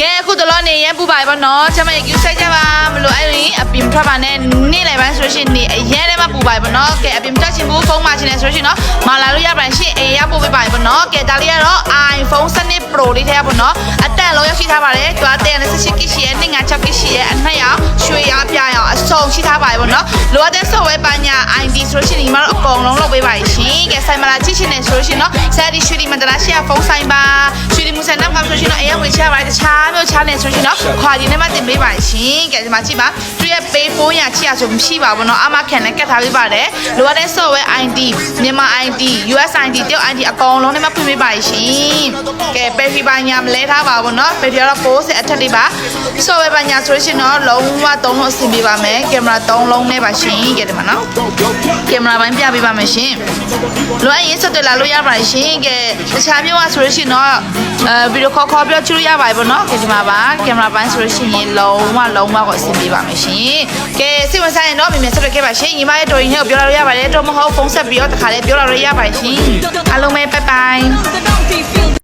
ကဲအခုတော့နေရပူပါပေါ့နော်ကျမရေကူးဆိုင်ကြပါမလို့အဲ့ဒီအပြင်ထွက်ပါနဲ့နေ့လယ်ပိုင်းဆိုရှင်နေအရင်တည်းမှပူပါပေါ့နော်ကဲအပြင်ထွက်ချင်ဘူးဖုန်းမှာချင်တယ်ဆိုရှင်နော်မလာလို့ရပါရှင်အေးရပို့ပေးပါပေါ့နော်ကဲဒါလေးကတော့ iPhone 12 Pro လေးထဲပေါ့နော်အတက်လုံးရောက်ရှိထားပါတယ်သူက128 GB ရဲ့256 GB ရဲ့အနှစ်ရောင်ရွှေရောင်ပြရောင်အစုံရှိထားပါတယ်ပေါ့နော်လိုအပ်တဲ့ software ပညာ ID ဆိုရှင်ဒီမှာတော့အကုန်လုံးလုပ်ပေးပါရှင်ကဲဆိုင်မလာကြည့်ချင်တယ်ဆိုရှင်နော်ဆရာဒီရွှေဒီမန္တလာရှိရဖုန်းဆိုင်ပါရွှေဒီမူဆန်နောက်ကဆိုရှင်နော်အေးရဝင်ချပါတယ်တခြားမျိုးချားနေဆိုရှင်နော်ခွာဒီနဲ့မှတင်ပေးပါရှင်ကဲဒီမှာကြည့်ပါသူရဲ့ pay phone ရချိရဆိုမရှိပါဘူးเนาะအမခံနဲ့ကတ်ထားပေးပါတယ်လိုအပ်တဲ့ software ID မြန်မာ ID US ID တရုတ် ID အကုန်လုံးနဲ့မှဖွင့်ပေးပါရှင်ကဲ pay fee ပါညာမလဲထားပါဘူးเนาะ pay fee တော့60အထက်လေးပါ software ပါညာဆိုရှင်เนาะလုံးဝ3လုံးအဆင်ပြေပါမယ်ကင်မရာ3လုံးနဲ့ပါရှင်ကဲဒီမှာเนาะကင်မရာပိုင်းပြပေးပါမယ်ရှင်လိုအပ်ရင်ဆက်သွယ်လာလို့ရပါတယ်ရှင်ကဲတခြားမျိုးကဆိုရှင်เนาะဗီဒီယိုခေါ်ပြီးတော့ကြည့်လို့ရပါတယ်ပေါ့เนาะကဲဒီမှာပါကင်မရာပိုင်းဆိုရှင်လုံးဝကိုအဆင်ပြေပါမယ်ရှင်ကဲစိတ်ဝင်စားရင်တော့မြင်မြင်ဆက်တွေ့ခဲ့ပါရှင်ညီမရဲ့တော်ရင်ဟဲ့ကိုပြောလာလို့ရပါတယ်တော့မဟုတ်ဖုန်းဆက်ပြီးတော့တခါလေးပြောလာလို့ရပါတယ်ရှင်အားလုံးပဲဘိုင်ဘိုင်